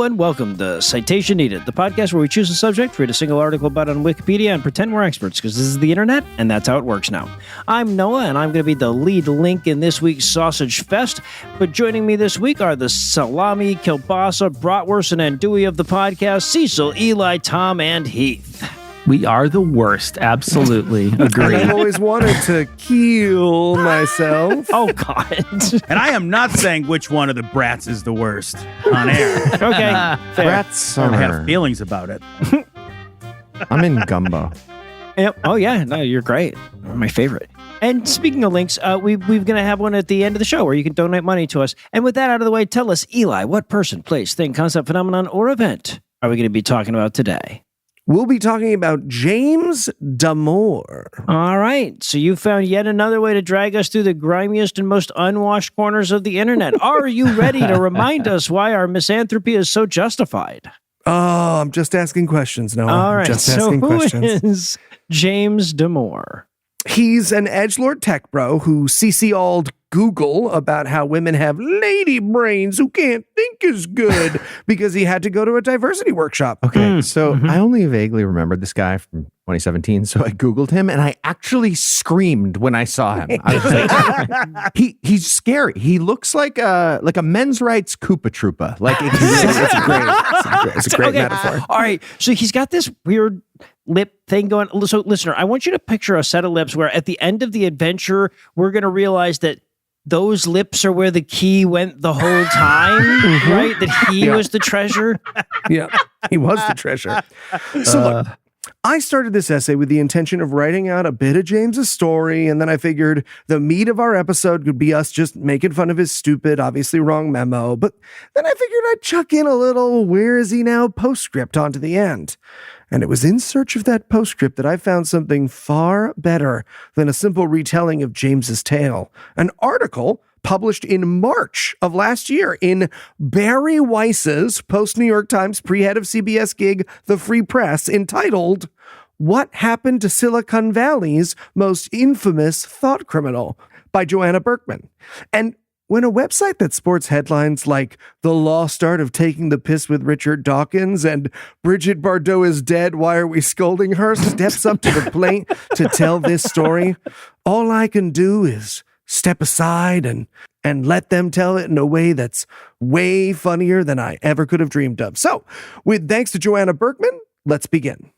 and welcome to Citation Needed, the podcast where we choose a subject, read a single article about it on Wikipedia, and pretend we're experts, because this is the internet, and that's how it works now. I'm Noah, and I'm going to be the lead link in this week's Sausage Fest, but joining me this week are the salami, kielbasa, bratwurst, and andouille of the podcast, Cecil, Eli, Tom, and Heath. We are the worst. Absolutely. Agreed. I've always wanted to kill myself. Oh, God. And I am not saying which one of the brats is the worst on air. Okay, fair. Brats I have feelings about it. I'm in gumbo. Yep. Oh, yeah. No, you're great. My favorite. And speaking of links, we're going to have one at the end of the show where you can donate money to us. And with that out of the way, tell us, Eli, what person, place, thing, concept, phenomenon, or event are we going to be talking about today? We'll be talking about James Damore. All right. So you found yet another way to drag us through the grimiest and most unwashed corners of the internet. Are you ready to remind us why our misanthropy is so justified? Oh, I'm just asking questions, Noah. All right. Just So asking who questions. is James Damore? He's an edgelord tech bro who CC-alled Google about how women have lady brains who can't think as good because he had to go to a diversity workshop. Okay, so I only vaguely remembered this guy from 2017, so I Googled him, and I actually screamed when I saw him. I was like, he's scary. He looks like a men's rights Koopa Troopa. Like, it's a great metaphor. All right. So he's got this weird lip thing going. So listener, I want you to picture a set of lips where at the end of the adventure, we're going to realize that those lips are where the key went the whole time, right? That he was the treasure. Yeah, he was the treasure. So look, I started this essay with the intention of writing out a bit of James's story, and then I figured the meat of our episode could be us just making fun of his stupid, obviously wrong memo. But then I figured I'd chuck in a little "where is he now" postscript onto the end. And it was in search of that postscript that I found something far better than a simple retelling of James's tale. An article published in March of last in Barry Weiss's post-New York Times pre-head of CBS gig, The Free Press, entitled, "What Happened to Silicon Valley's Most Infamous Thought Criminal?" by Joanna Berkman. And when a website that sports headlines like "The Lost Art of Taking the Piss with Richard Dawkins" and "Bridget Bardot is dead, why are we scolding her?" steps up to the plate to tell this story, all I can do is step aside and let them tell it in a way that's way funnier than I ever could have dreamed of. So, with thanks to Joanna Berkman, let's begin.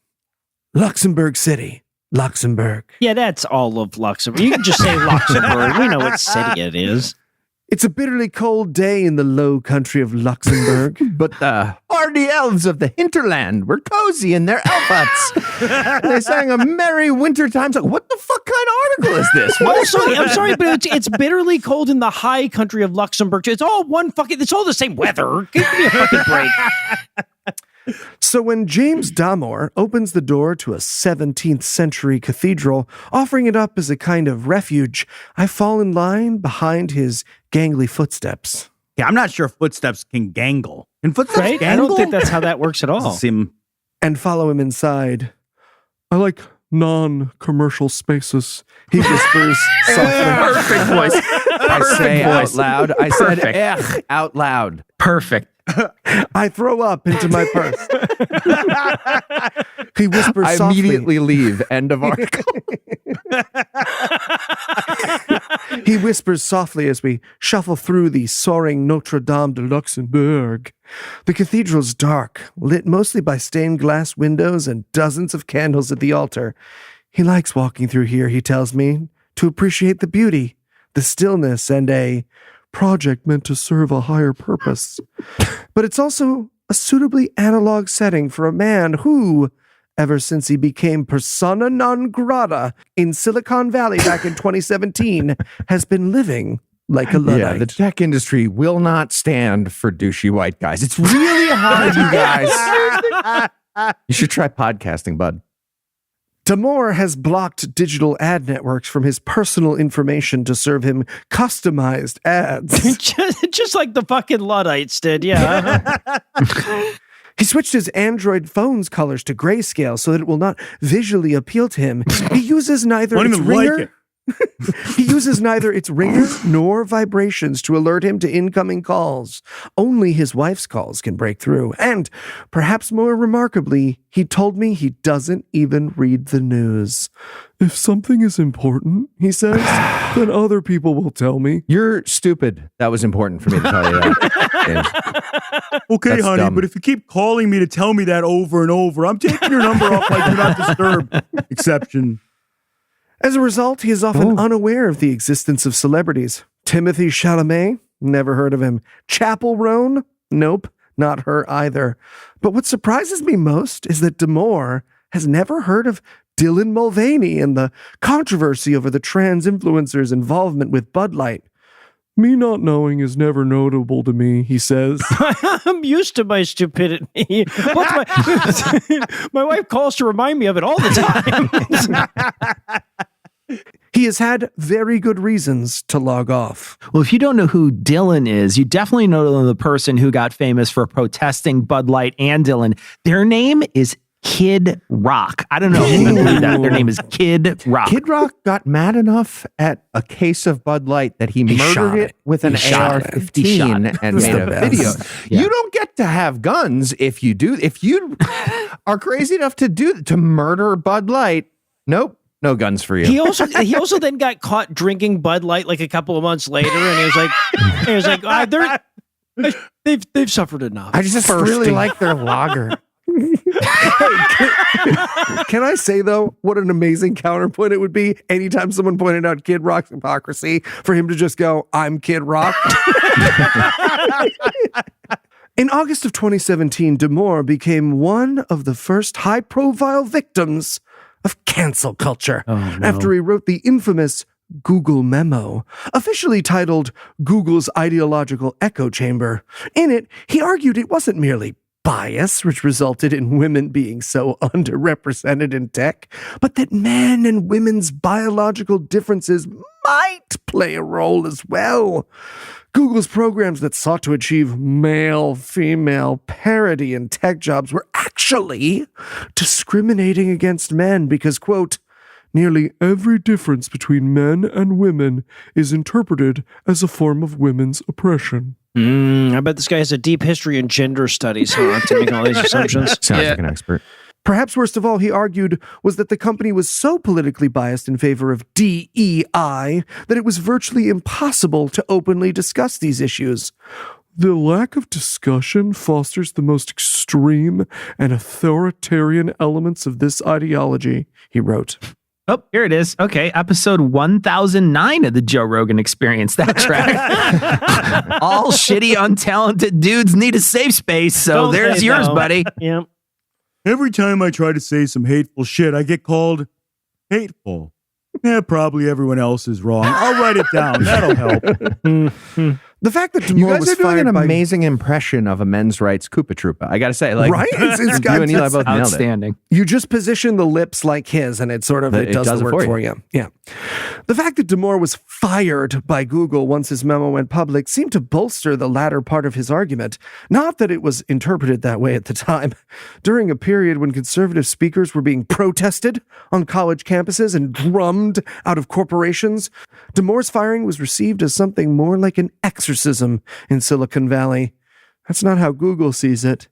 Luxembourg City, Luxembourg. Yeah, that's all of Luxembourg. You can just say Luxembourg. We know what city it is. It's a bitterly cold day in the low country of Luxembourg. But the hardy elves of the hinterland were cozy in their elf huts. They sang a merry wintertime song. What the fuck kind of article is this? Also, I'm sorry, but it's bitterly cold in the high country of Luxembourg. It's all it's all the same weather. Give me a fucking break. So when James Damore opens the door to a 17th century cathedral, offering it up as a kind of refuge, I fall in line behind his gangly footsteps. Yeah, I'm not sure footsteps can gangle. Can footsteps Right? gangle? I don't think that's how that works at all. Doesn't seem... And follow him inside. I like non-commercial spaces, he whispers softly. Perfect voice. I say out loud. I said Perfect. "ech" out loud. Perfect. I throw up into my purse. He whispers I softly. immediately leave. End of article. He whispers softly as we shuffle through the soaring Notre Dame de Luxembourg. The cathedral's dark, lit mostly by stained glass windows and dozens of candles at the altar. He likes walking through here, he tells me, to appreciate the beauty, the stillness, and a project meant to serve a higher purpose. But it's also a suitably analog setting for a man who, ever since he became persona non grata in Silicon Valley back in 2017, has been living like a Luddite. Yeah, the tech industry will not stand for douchey white guys. It's really hard, you guys. You should try podcasting, bud. Damore has blocked digital ad networks from his personal information to serve him customized ads. just like the fucking Luddites did, yeah. He switched his Android phone's colors to grayscale so that it will not visually appeal to him. He uses neither Won't its even like ringer... it. He uses neither its ringer nor vibrations to alert him to incoming calls. Only his wife's calls can break through. And, perhaps more remarkably, he told me he doesn't even read the news. If something is important, he says, then other people will tell me. You're stupid. That was important for me to tell you that. James. Okay, That's honey, dumb. but if you keep calling me to tell me that over and over, I'm taking your number off my do not disturb exception. As a result, he is often unaware of the existence of celebrities. Timothy Chalamet? Never heard of him. Chapel Roan? Nope, not her either. But what surprises me most is that Damore has never heard of Dylan Mulvaney and the controversy over the trans influencer's involvement with Bud Light. Me not knowing is never notable to me, he says. I'm used to my stupidity. My wife calls to remind me of it all the time. He has had very good reasons to log off. Well, if you don't know who Dylan is, you definitely know the person who got famous for protesting Bud Light and Dylan. Their name is Kid Rock. I don't know if you can believe that. Their name is Kid Rock. Kid Rock got mad enough at a case of Bud Light that he shot murdered it. it with an shot it. AR-15 and made a best. video. Yeah. You don't get to have guns if you do. If you are crazy enough to murder Bud Light, nope. No guns for you. He also then got caught drinking Bud Light like a couple of months later, and he was like, they've suffered enough. I just really like their lager. Can I say, though, what an amazing counterpoint it would be anytime someone pointed out Kid Rock's hypocrisy for him to just go, I'm Kid Rock? In August of 2017, Damore became one of the first high-profile victims of cancel culture after he wrote the infamous Google Memo, officially titled Google's Ideological Echo Chamber. In it, he argued it wasn't merely bias, which resulted in women being so underrepresented in tech, but that men and women's biological differences might play a role as well. Google's programs that sought to achieve male-female parity in tech jobs were actually discriminating against men because, quote, nearly every difference between men and women is interpreted as a form of women's oppression. I bet this guy has a deep history in gender studies, huh, to make all these assumptions. Sounds like an expert. Perhaps worst of all, he argued, was that the company was so politically biased in favor of DEI that it was virtually impossible to openly discuss these issues. The lack of discussion fosters the most extreme and authoritarian elements of this ideology, he wrote. Oh, here it is. Okay, episode 1009 of the Joe Rogan Experience. That track. All shitty, untalented dudes need a safe space, so Don't there's they, yours, though? buddy. Yeah. Every time I try to say some hateful shit, I get called hateful. Yeah, probably everyone else is wrong. I'll write it down. That'll help. The fact that You Damore guys was are doing fired an by... amazing impression of a men's rights Koopa Troopa. I got to say, like, Right? It's you got and Eli this both nailed it. Outstanding. You just position the lips like his, and it sort of it does the work for you. Yeah. The fact that Damore was fired by Google once his memo went public seemed to bolster the latter part of his argument. Not that it was interpreted that way at the time. During a period when conservative speakers were being protested on college campuses and drummed out of corporations, Damore's firing was received as something more like an exorcism in Silicon Valley. That's not how Google sees it.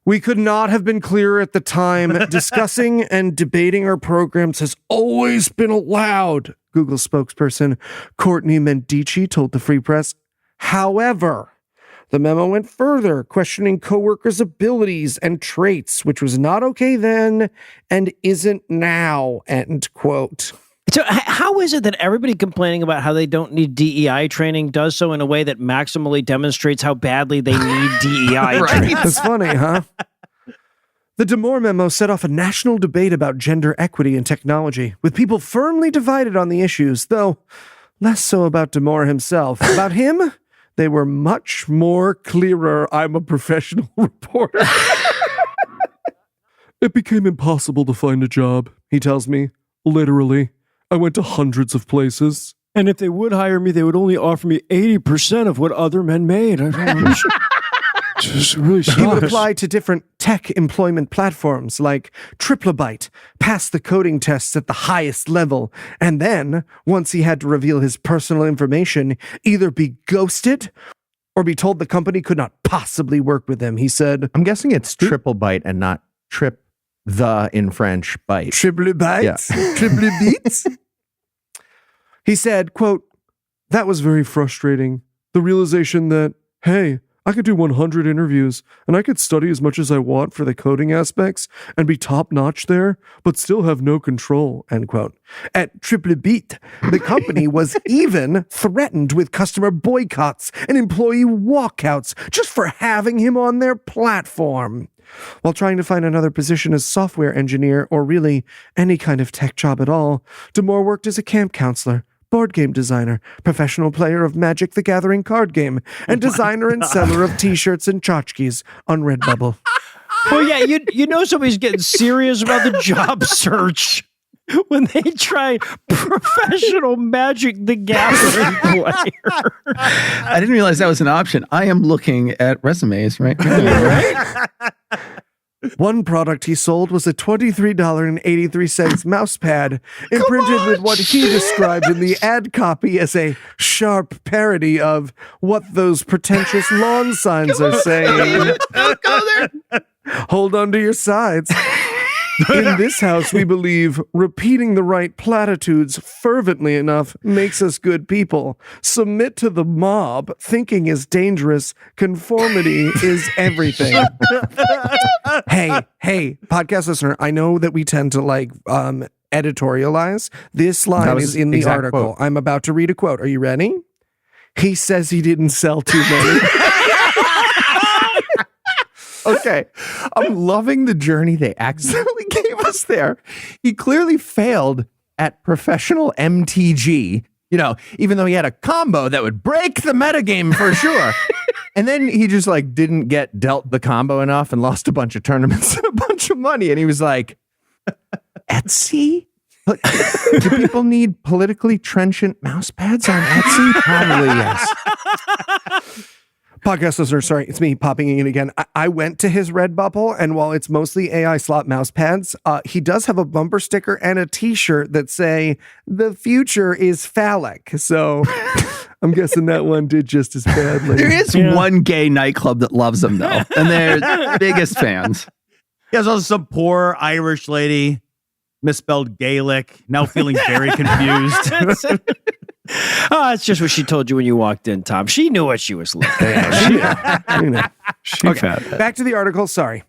We could not have been clearer at the time. Discussing and debating our programs has always been allowed, Google spokesperson Courtney Medici told the Free Press. However, the memo went further, questioning coworkers' abilities and traits, which was not okay then and isn't now, end quote. So how is it that everybody complaining about how they don't need DEI training does so in a way that maximally demonstrates how badly they need DEI training? That's funny, huh? The Damore memo set off a national debate about gender equity in technology, with people firmly divided on the issues, though less so about Damore himself. About him, they were much more clearer. I'm a professional reporter. It became impossible to find a job, he tells me, literally. I went to hundreds of places. And if they would hire me, they would only offer me 80% of what other men made. Just really He would sucks. apply to different tech employment platforms like Triplobyte, pass the coding tests at the highest level, and then, once he had to reveal his personal information, either be ghosted or be told the company could not possibly work with him. He said, I'm guessing it's triple bite and not trip the in French bite. Triple bites? Yeah. Triple beats? He said, quote, "That was very frustrating. The realization that, hey, I could do 100 interviews and I could study as much as I want for the coding aspects and be top notch there, but still have no control," end quote. At Triple Beat, the company was even threatened with customer boycotts and employee walkouts just for having him on their platform. While trying to find another position as software engineer or really any kind of tech job at all, Damore worked as a camp counselor, board game designer, professional player of Magic the Gathering card game, and designer and seller of t-shirts and tchotchkes on Redbubble. Well, yeah, you know somebody's getting serious about the job search when they try professional Magic the Gathering player. I didn't realize that was an option. I am looking at resumes right now. One product he sold was a $23.83 mouse pad imprinted with what he described in the ad copy as a sharp parody of what those pretentious lawn signs are saying. Don't go there. Hold on to your sides. In this house, we believe repeating the right platitudes fervently enough makes us good people. Submit to the mob. Thinking is dangerous. Conformity is everything. Hey, podcast listener, I know that we tend to editorialize. This line That was is in the exact article. quote. I'm about to read a quote. Are you ready? He says he didn't sell too many. Okay. I'm loving the journey they accidentally gave us there. He clearly failed at professional MTG, even though he had a combo that would break the metagame for sure. And then he just didn't get dealt the combo enough and lost a bunch of tournaments and a bunch of money. And he was like, Etsy? Look, do people need politically trenchant mouse pads on Etsy? Probably yes. Podcast listener, sorry, it's me popping in again. I went to his Redbubble, and while it's mostly AI slot mouse pads, he does have a bumper sticker and a t-shirt that say, "The future is phallic." So I'm guessing that one did just as badly. There is one gay nightclub that loves him, though, and they're biggest fans. Yeah, there's also some poor Irish lady, misspelled Gaelic, now feeling very confused. Oh, it's just what she told you when you walked in, Tom. She knew what she was looking at. Back to the article. Sorry.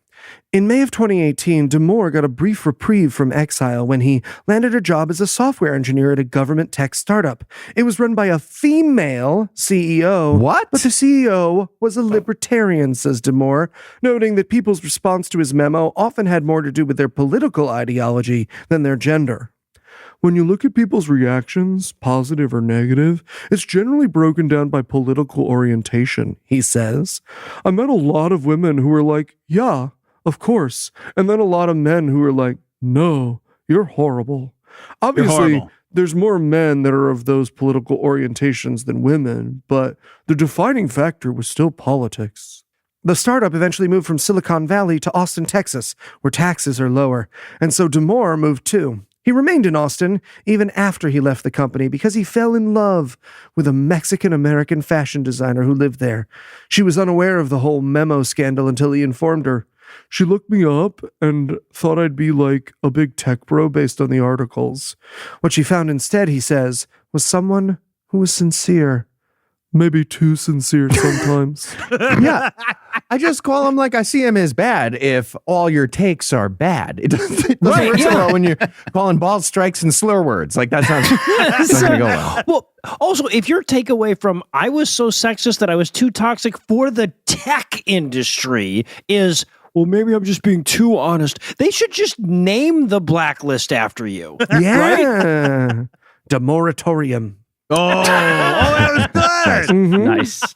In May of 2018, Damore got a brief reprieve from exile when he landed a job as a software engineer at a government tech startup. It was run by a female CEO. What? But the CEO was a libertarian, says Damore, noting that people's response to his memo often had more to do with their political ideology than their gender. When you look at people's reactions, positive or negative, it's generally broken down by political orientation, he says. I met a lot of women who were like, yeah, of course. And then a lot of men who were like, no, you're horrible. Obviously, horrible. there's more men that are of those political orientations than women, but the defining factor was still politics. The startup eventually moved from Silicon Valley to Austin, Texas, where taxes are lower. And so Damore moved too. He remained in Austin even after he left the company because he fell in love with a Mexican-American fashion designer who lived there. She was unaware of the whole Memo scandal until he informed her. She looked me up and thought I'd be like a big tech bro based on the articles. What she found instead, he says, was someone who was sincere. Maybe too sincere sometimes. Yeah. I just call him like I see him as bad if all your takes are bad. It doesn't work so well when you're calling bald strikes and slur words. Like that's not going to go well. Well, also, if your takeaway from I was so sexist that I was too toxic for the tech industry is, well, maybe I'm just being too honest, they should just name the blacklist after you. Yeah. Demoratorium. Oh, that was good. Mhm. Nice.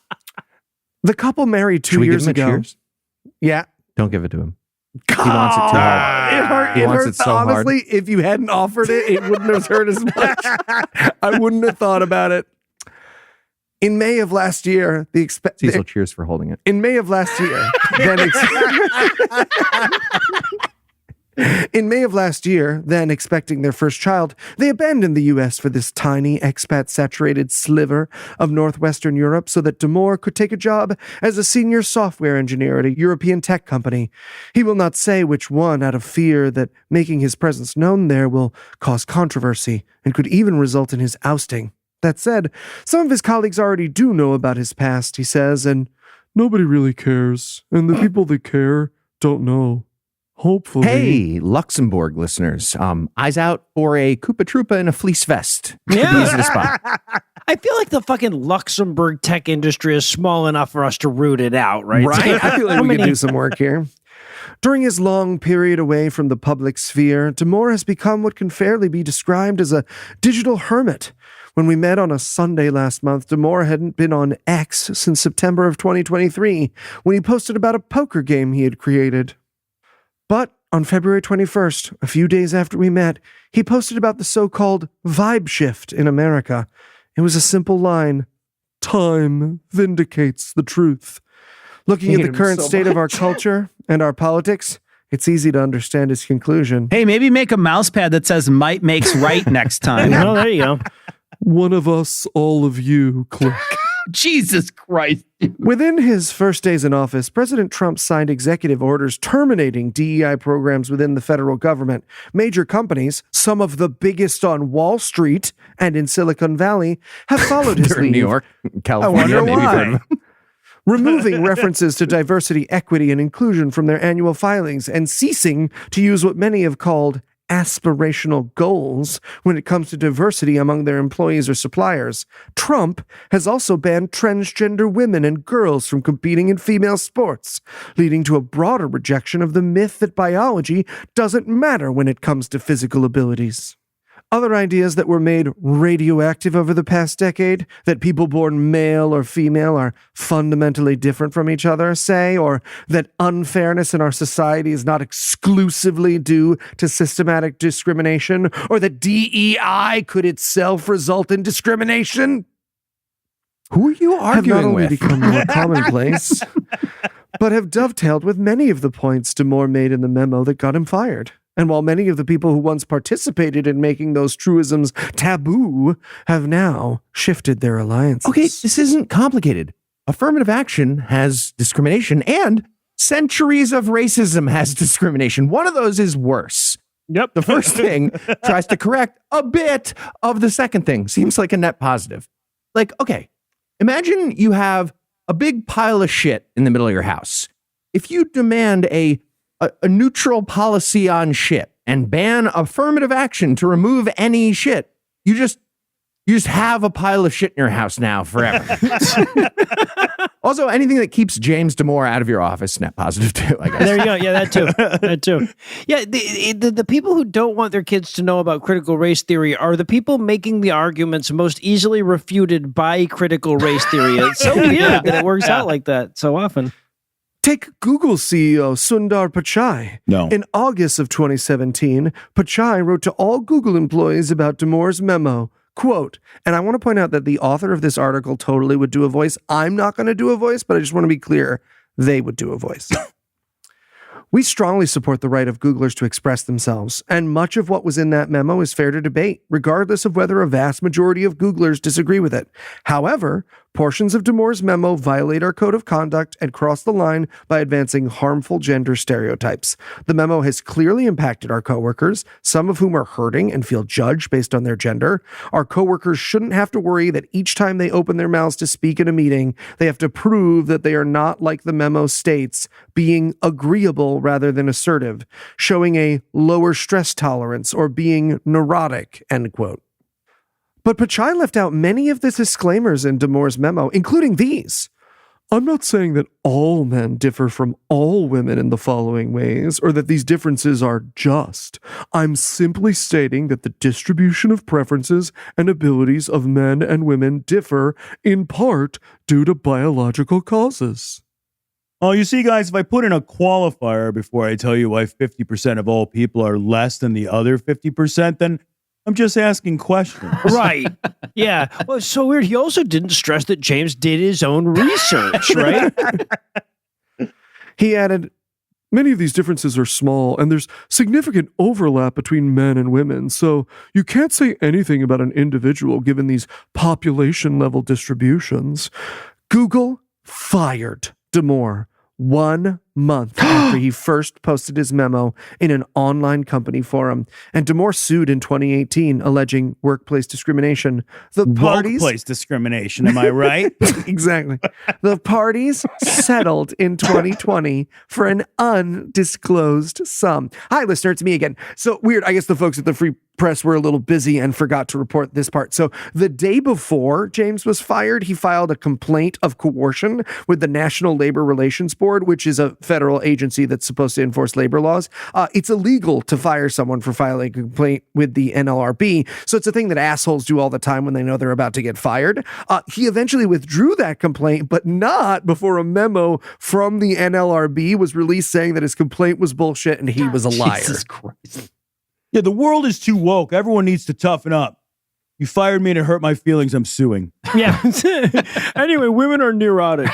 The couple married Should 2 we give years him a ago. cheers? Yeah. Don't give it to him. He wants it too hard. It hurt. He It wants hurts. it so hard. Honestly, if you hadn't offered it, it wouldn't have hurt as much. I wouldn't have thought about it. In May of last year, Cecil, cheers for holding it. In May of last year, in May of last year, then expecting their first child, they abandoned the U.S. for this tiny expat-saturated sliver of northwestern Europe so that Damore could take a job as a senior software engineer at a European tech company. He will not say which one, out of fear that making his presence known there will cause controversy and could even result in his ousting. That said, some of his colleagues already do know about his past, he says, and nobody really cares, and the people that care don't know. Hopefully. Hey, Luxembourg listeners. Eyes out for a Koopa Troopa in a fleece vest. Yeah. Could be easy to spot. I feel like the fucking Luxembourg tech industry is small enough for us to root it out, right? Right? I feel like we could do some work here. During his long period away from the public sphere, Damore has become what can fairly be described as a digital hermit. When we met on a Sunday last month, Damore hadn't been on X since September of 2023, when he posted about a poker game he had created. But on February 21st, a few days after we met, he posted about the so-called vibe shift in America. It was a simple line: time vindicates the truth. Looking at the current state of our culture and our politics, it's easy to understand his conclusion. Hey, maybe make a mouse pad that says might makes right next time. Oh, there you go. One of us, all of you, click. Jesus Christ. Within his first days in office, President Trump signed executive orders terminating DEI programs within the federal government. Major companies, some of the biggest on Wall Street and in Silicon Valley, have followed his They're in lead. New York, California, wonder maybe. why. Removing references to diversity, equity, and inclusion from their annual filings and ceasing to use what many have called aspirational goals when it comes to diversity among their employees or suppliers. Trump has also banned transgender women and girls from competing in female sports, leading to a broader rejection of the myth that biology doesn't matter when it comes to physical abilities. Other ideas that were made radioactive over the past decade, that people born male or female are fundamentally different from each other, say, or that unfairness in our society is not exclusively due to systematic discrimination, or that DEI could itself result in discrimination. Who are you Have not arguing only with? become more commonplace, but have dovetailed with many of the points Damore made in the memo that got him fired. And while many of the people who once participated in making those truisms taboo have now shifted their alliances. Okay, this isn't complicated. Affirmative action has discrimination, and centuries of racism has discrimination. One of those is worse. Yep. The first thing tries to correct a bit of the second thing. Seems like a net positive. Like, okay, imagine you have a big pile of shit in the middle of your house. If you demand a neutral policy on shit and ban affirmative action to remove any shit, you just have a pile of shit in your house now forever. Also, anything that keeps James Damore out of your office, net positive too, I guess. There you go. Yeah, that too. That too. Yeah, the people who don't want their kids to know about critical race theory are the people making the arguments most easily refuted by critical race theory. It's so weird that it works out like that so often. Take Google CEO Sundar Pichai. No. In August of 2017, Pichai wrote to all Google employees about Damore's memo. Quote, and I want to point out that the author of this article totally would do a voice. I'm not going to do a voice, but I just want to be clear. They would do a voice. We strongly support the right of Googlers to express themselves, and much of what was in that memo is fair to debate, regardless of whether a vast majority of Googlers disagree with it. However, portions of Damore's memo violate our code of conduct and cross the line by advancing harmful gender stereotypes. The memo has clearly impacted our coworkers, some of whom are hurting and feel judged based on their gender. Our coworkers shouldn't have to worry that each time they open their mouths to speak in a meeting, they have to prove that they are not, like the memo states, being agreeable rather than assertive, showing a lower stress tolerance, or being neurotic, end quote. But Pichai left out many of the disclaimers in Damore's memo, including these. I'm not saying that all men differ from all women in the following ways, or that these differences are just. I'm simply stating that the distribution of preferences and abilities of men and women differ in part due to biological causes. Oh, you see, guys, if I put in a qualifier before I tell you why 50% of all people are less than the other 50%, then I'm just asking questions. Right. Yeah. Well, it's so weird. He also didn't stress that James did his own research, right? He added, many of these differences are small, and there's significant overlap between men and women, so you can't say anything about an individual given these population-level distributions. Google fired Damore 1 month after he first posted his memo in an online company forum. And Damore sued in 2018, alleging workplace discrimination. The parties... Workplace discrimination, am I right? Exactly. The parties settled in 2020 for an undisclosed sum. Hi, listener, it's me again. So weird. I guess the folks at the Free Press were a little busy and forgot to report this part. So the day before James was fired, he filed a complaint of coercion with the National Labor Relations Board, which is a federal agency that's supposed to enforce labor laws. It's illegal to fire someone for filing a complaint with the NLRB. So it's a thing that assholes do all the time when they know they're about to get fired. He eventually withdrew that complaint, but not before a memo from the NLRB was released saying that his complaint was bullshit and he was a liar. Jesus Christ. Yeah, the world is too woke. Everyone needs to toughen up. You fired me and it hurt my feelings. I'm suing. Yeah. Anyway, women are neurotic.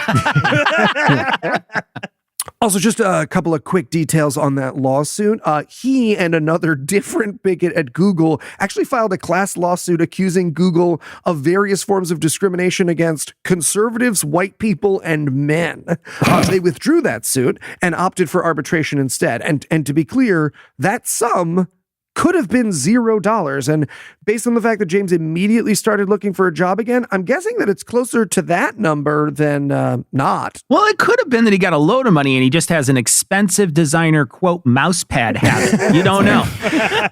Also, just a couple of quick details on that lawsuit. He and another different bigot at Google actually filed a class lawsuit accusing Google of various forms of discrimination against conservatives, white people, and men. They withdrew that suit and opted for arbitration instead. And to be clear, that sum could have been $0. And based on the fact that James immediately started looking for a job again, I'm guessing that it's closer to that number than not. Well, it could have been that he got a load of money and he just has an expensive designer, quote, mouse pad habit. You don't know.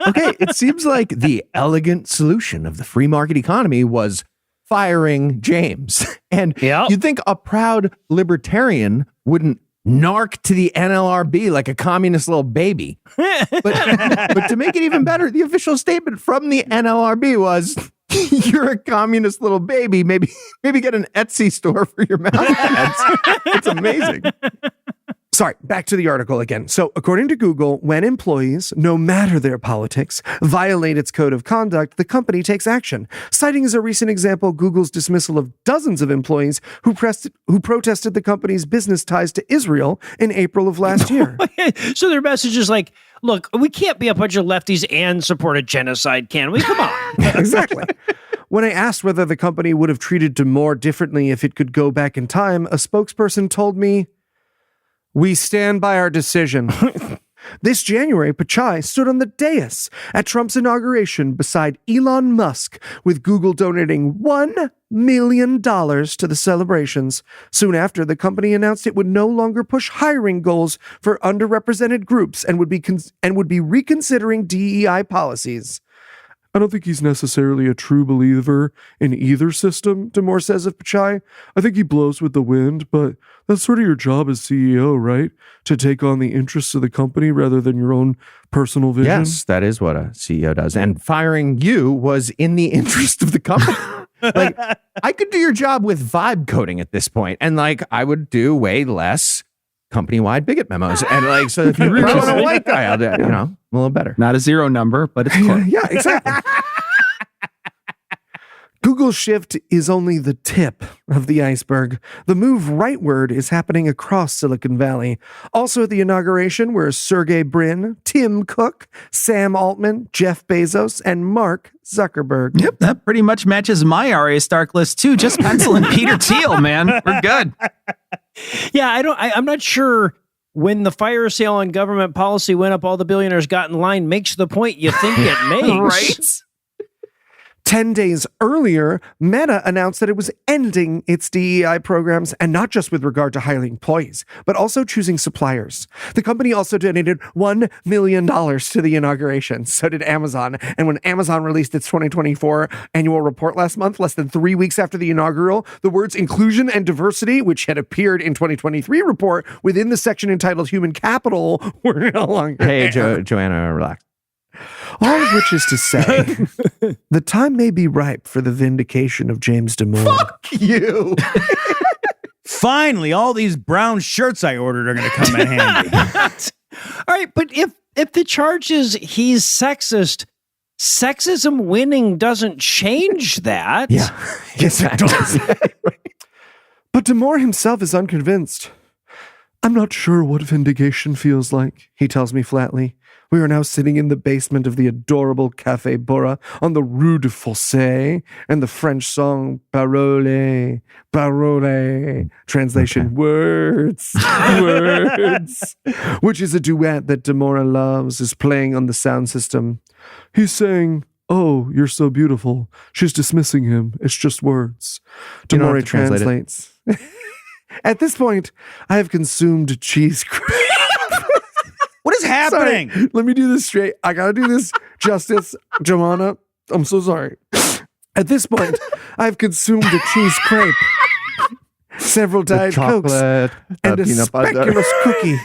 Okay, it seems like the elegant solution of the free market economy was firing James. And you'd think a proud libertarian wouldn't narc to the NLRB like a communist little baby. But to make it even better, the official statement from the NLRB was, you're a communist little baby. Maybe get an Etsy store for your mouse pads. It's amazing. Sorry, back to the article again. So according to Google, when employees, no matter their politics, violate its code of conduct, the company takes action. Citing as a recent example, Google's dismissal of dozens of employees who protested the company's business ties to Israel in April of last year. So their message is like, look, we can't be a bunch of lefties and support a genocide, can we? Come on. Exactly. When I asked whether the company would have treated Damore differently if it could go back in time, a spokesperson told me, "We stand by our decision." This January, Pichai stood on the dais at Trump's inauguration beside Elon Musk, with Google donating $1 million to the celebrations. Soon after, the company announced it would no longer push hiring goals for underrepresented groups and would be reconsidering DEI policies. I don't think he's necessarily a true believer in either system, Damore says of Pichai. I think he blows with the wind, but that's sort of your job as CEO, right? To take on the interests of the company rather than your own personal vision. Yes, that is what a CEO does. And firing you was in the interest of the company. Like, I could do your job with vibe coding at this point, and like I would do way less company-wide bigot memos. And like, so if you really want a white guy, I'll do, a little better. Not a zero number, but it's close. Yeah, exactly. Google's shift is only the tip of the iceberg. The move rightward is happening across Silicon Valley. Also at the inauguration were Sergey Brin, Tim Cook, Sam Altman, Jeff Bezos, and Mark Zuckerberg. Yep, that pretty much matches my Arya Stark list too. Just pencil in Peter Thiel, man. We're good. Yeah, I'm not sure when the fire sale on government policy went up, all the billionaires got in line makes the point you think it makes. Right? 10 days earlier, Meta announced that it was ending its DEI programs, and not just with regard to hiring employees, but also choosing suppliers. The company also donated $1 million to the inauguration. So did Amazon. And when Amazon released its 2024 annual report last month, less than 3 weeks after the inaugural, the words inclusion and diversity, which had appeared in 2023 report within the section entitled Human Capital, were no longer. Hey, Joanna, relax. All of which is to say, the time may be ripe for the vindication of James Damore. Fuck you. Finally, all these brown shirts I ordered are going to come in handy. All right, but if the charge is he's sexist, sexism winning doesn't change that. Yeah. Yes, it does. But Damore himself is unconvinced. I'm not sure what vindication feels like, he tells me flatly. We are now sitting in the basement of the adorable Café Bora on the Rue du Fossé, and the French song Parole, Parole, translation, words, words, which is a duet that Damore loves, is playing on the sound system. He's saying, "Oh, you're so beautiful." She's dismissing him. It's just words. You don't have Damore to translate it. translates. At this point, I have consumed cheese cream. What is happening? Sorry, let me do this straight. I gotta do this justice, Joanna. I'm so sorry. At this point, I've consumed a cheese crepe, several Diet Cokes, Chocolate, and a peanut butter. speculous cookie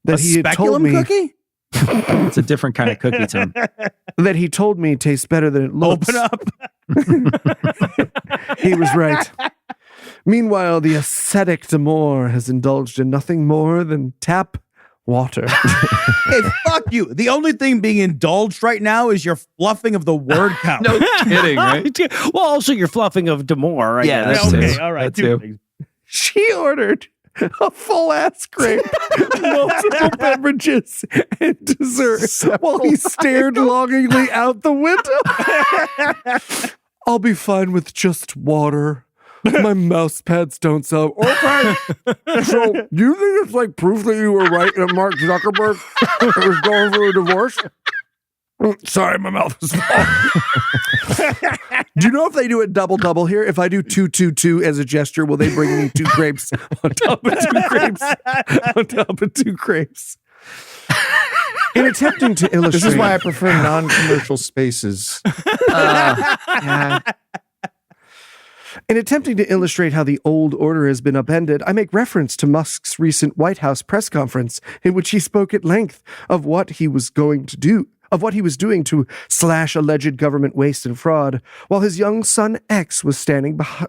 that A he had told speculum me cookie? It's a different kind of cookie, Tim. that he told me tastes better than it looks. Open up. He was right. Meanwhile, the ascetic Damore has indulged in nothing more than tap water. Hey, fuck you. The only thing being indulged right now is your fluffing of the word count. No kidding, right? Well, also your fluffing of Damore. I Yeah, guess. that's Okay, too. all right. That two too. things. She ordered a full ass crepe, multiple beverages, and dessert while he stared longingly out the window. I'll be fine with just water. My mouse pads don't sell. Okay. So, do you think it's like proof that you were right that Mark Zuckerberg was going for a divorce? Sorry, my mouth is full. Do you know if they do a double here? If I do 2-2-2 as a gesture, will they bring me 2 grapes on top of 2 grapes? On top of 2 grapes. In attempting to illustrate, This is why I prefer non-commercial spaces. In attempting to illustrate how the old order has been upended, I make reference to Musk's recent White House press conference in which he spoke at length of what he was doing to slash alleged government waste and fraud, while his young son X was standing beside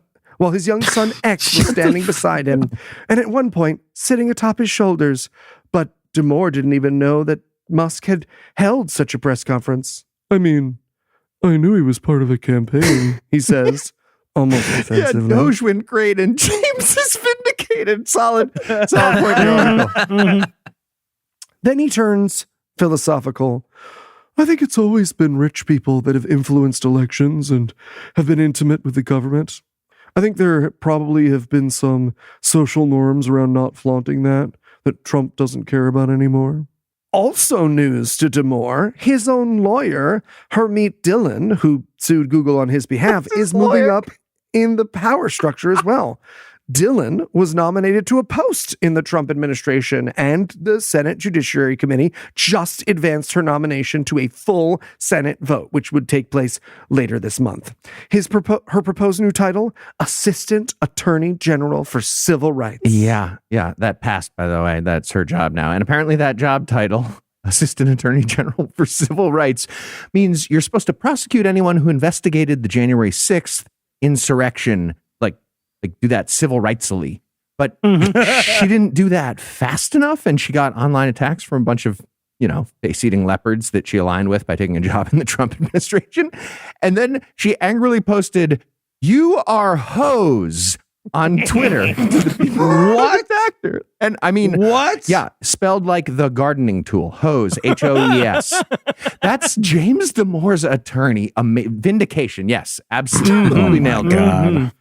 him, and at one point sitting atop his shoulders. But Damore didn't even know that Musk had held such a press conference. I mean, I knew he was part of a campaign, he says. Almost Yeah, offensive. Doge went great, and James is vindicated. Solid point in the article. Then he turns philosophical. I think it's always been rich people that have influenced elections and have been intimate with the government. I think there probably have been some social norms around not flaunting that Trump doesn't care about anymore. Also news to Damore, his own lawyer, Hermeet Dillon, who sued Google on his behalf, is moving up in the power structure as well. Dillon was nominated to a post in the Trump administration, and the Senate Judiciary Committee just advanced her nomination to a full Senate vote, which would take place later this month. Her proposed new title, Assistant Attorney General for Civil Rights. Yeah, that passed, by the way. That's her job now. And apparently that job title, Assistant Attorney General for Civil Rights, means you're supposed to prosecute anyone who investigated the January 6th insurrection, like do that civil rightsily. But she didn't do that fast enough, and she got online attacks from a bunch of, face-eating leopards that she aligned with by taking a job in the Trump administration. And then she angrily posted, "You are hoes," on Twitter to the people. What actor? And I mean, What? Yeah, spelled like the gardening tool, hose, Hoes. That's James Damore's attorney. Vindication, yes, absolutely nailed it. God.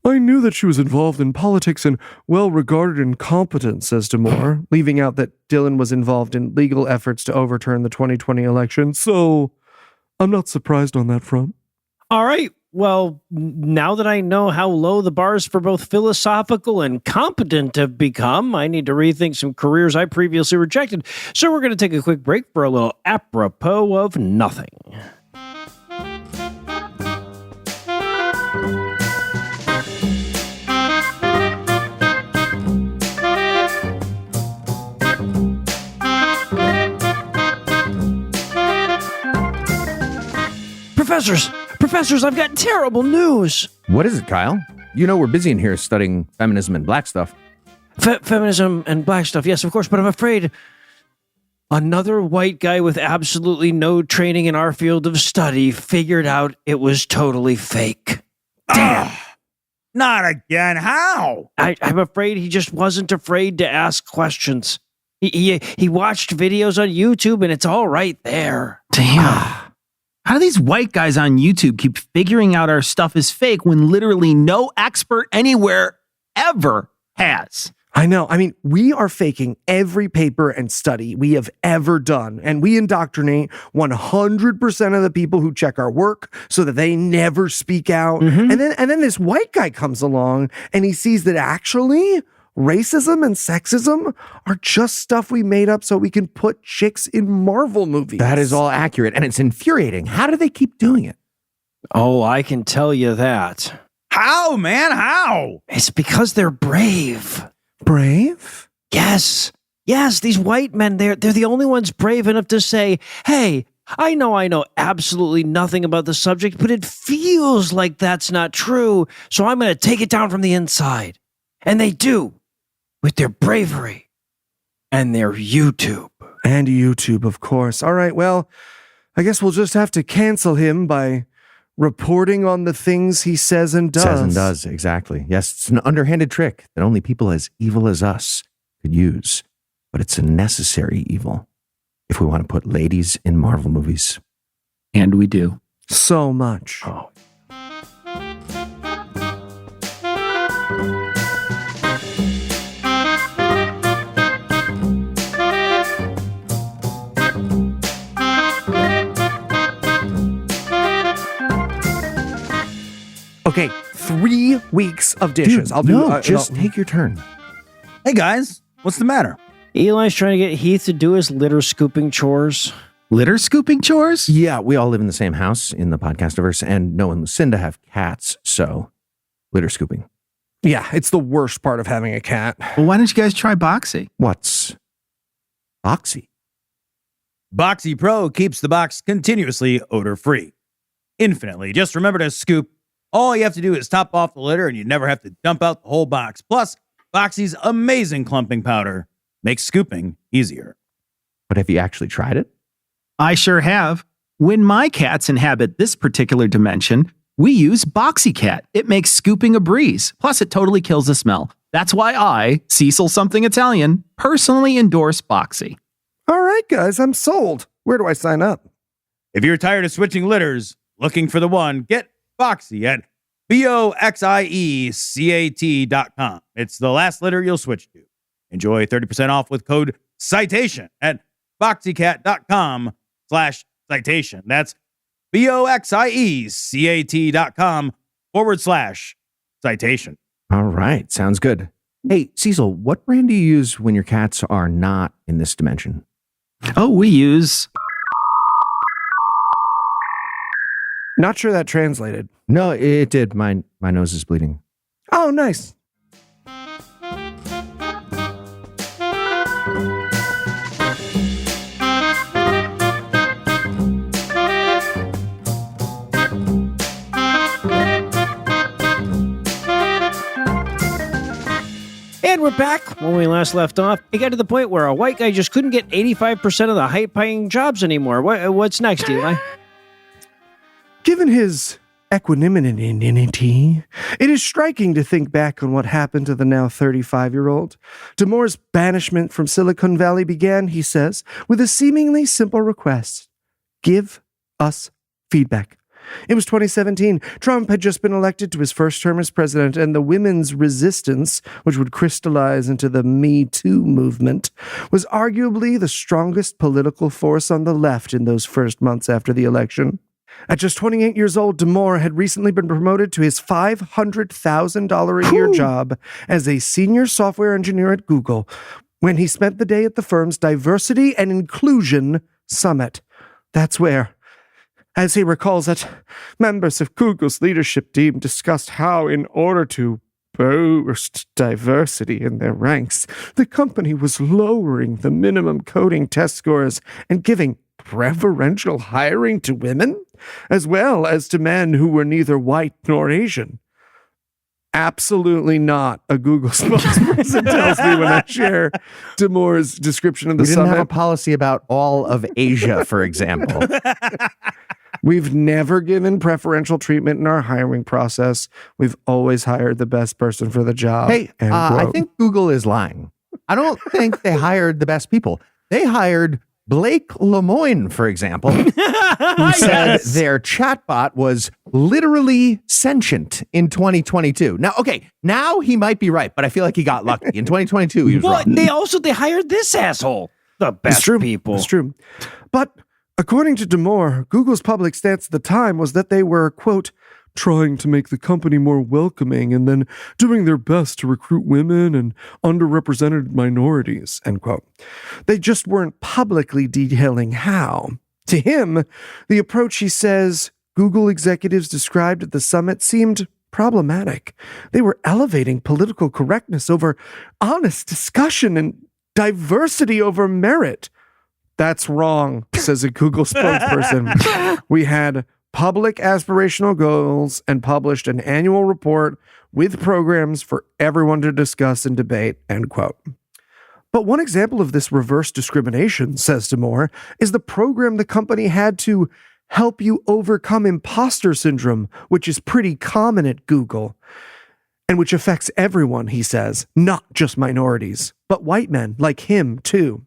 I knew that she was involved in politics and well-regarded and competent, says Damore, leaving out that Dillon was involved in legal efforts to overturn the 2020 election. So I'm not surprised on that front. All right. Well, now that I know how low the bars for both philosophical and competent have become, I need to rethink some careers I previously rejected. So we're going to take a quick break for a little apropos of nothing. Professors, I've got terrible news. What is it, Kyle? We're busy in here studying feminism and black stuff. Feminism and black stuff, yes, of course, but I'm afraid Another white guy with absolutely no training in our field of study figured out it was totally fake. Damn. Not again. How? I'm afraid he just wasn't afraid to ask questions. He watched videos on YouTube and it's all right there. Damn. How do these white guys on YouTube keep figuring out our stuff is fake when literally no expert anywhere ever has? I know. I mean, we are faking every paper and study we have ever done, and we indoctrinate 100% of the people who check our work so that they never speak out. And then this white guy comes along and he sees that actually racism and sexism are just stuff we made up so we can put chicks in Marvel movies. That is all accurate, and it's infuriating. How do they keep doing it? Oh, I can tell you that. How, man? How? It's because they're brave. Brave? Yes, these white men, they're the only ones brave enough to say, hey, I know absolutely nothing about the subject, but it feels like that's not true, so I'm going to take it down from the inside. And they do, with their bravery and their YouTube. And YouTube, of course. All right, well, I guess we'll just have to cancel him by reporting on the things he says and does. Says and does, exactly. Yes, it's an underhanded trick that only people as evil as us could use. But it's a necessary evil if we want to put ladies in Marvel movies. And we do. So much. Oh. Okay, 3 weeks of dishes. Dude, just take your turn. Hey, guys. What's the matter? Eli's trying to get Heath to do his litter scooping chores. Litter scooping chores? Yeah, we all live in the same house in the podcastiverse, and Noah and Lucinda have cats, so litter scooping. Yeah, it's the worst part of having a cat. Well, why don't you guys try Boxy? What's Boxy? Boxy Pro keeps the box continuously odor-free. Infinitely. Just remember to scoop. All you have to do is top off the litter and you never have to dump out the whole box. Plus, Boxy's amazing clumping powder makes scooping easier. But have you actually tried it? I sure have. When my cats inhabit this particular dimension, we use BoxyCat. It makes scooping a breeze. Plus, it totally kills the smell. That's why I, Cecil something Italian, personally endorse Boxy. All right, guys, I'm sold. Where do I sign up? If you're tired of switching litters, looking for the one, get Boxy at BoxyCat.com. It's the last litter you'll switch to. Enjoy 30% off with code CITATION at BoxyCat.com/citation. That's BoxyCat.com/citation. All right, sounds good. Hey, Cecil, what brand do you use when your cats are not in this dimension? Oh, we use... Not sure that translated. No, it did. My nose is bleeding. Oh, nice. And we're back. When we last left off, it got to the point where a white guy just couldn't get 85% of the high-paying jobs anymore. What's next, Eli? Given his equanimity, it is striking to think back on what happened to the now 35-year-old. Damore's banishment from Silicon Valley began, he says, with a seemingly simple request. Give us feedback. It was 2017. Trump had just been elected to his first term as president, and the women's resistance, which would crystallize into the Me Too movement, was arguably the strongest political force on the left in those first months after the election. At just 28 years old, Damore had recently been promoted to his $500,000 a year job as a senior software engineer at Google when he spent the day at the firm's Diversity and Inclusion Summit. That's where, as he recalls it, members of Google's leadership team discussed how, in order to boost diversity in their ranks, the company was lowering the minimum coding test scores and giving preferential hiring to women, as well as to men who were neither white nor Asian. Absolutely not, a Google spokesperson tells me when I share Damore's description of the We didn't have a summit. policy about all of Asia, for example. We've never given preferential treatment in our hiring process. We've always hired the best person for the job. Hey, End I quote. think Google is lying. I don't think they hired the best people. They hired Blake Lemoine, for example, who said their chatbot was literally sentient in 2022. Now, okay, now he might be right, but I feel like he got lucky. In 2022, he was Well, wrong. they hired this asshole. The best It's true. people. It's true. But according to Damore, Google's public stance at the time was that they were, quote, trying to make the company more welcoming and then doing their best to recruit women and underrepresented minorities, end quote. They just weren't publicly detailing how. To him, the approach, he says, Google executives described at the summit seemed problematic. They were elevating political correctness over honest discussion and diversity over merit. That's wrong, says a Google spokesperson. We had public aspirational goals and published an annual report with programs for everyone to discuss and debate, end quote. But one example of this reverse discrimination, says Damore, is the program the company had to help you overcome imposter syndrome, which is pretty common at Google, and which affects everyone, he says, not just minorities, but white men like him, too.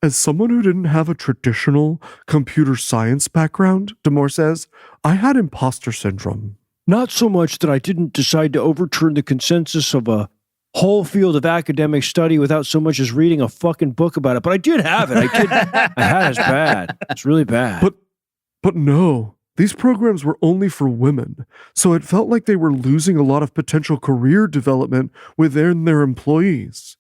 As someone who didn't have a traditional computer science background, Damore says, I had imposter syndrome. Not so much that I didn't decide to overturn the consensus of a whole field of academic study without so much as reading a fucking book about it, but I did have it. I had it. It's bad. It's really bad. But no, these programs were only for women, so it felt like they were losing a lot of potential career development within their employees.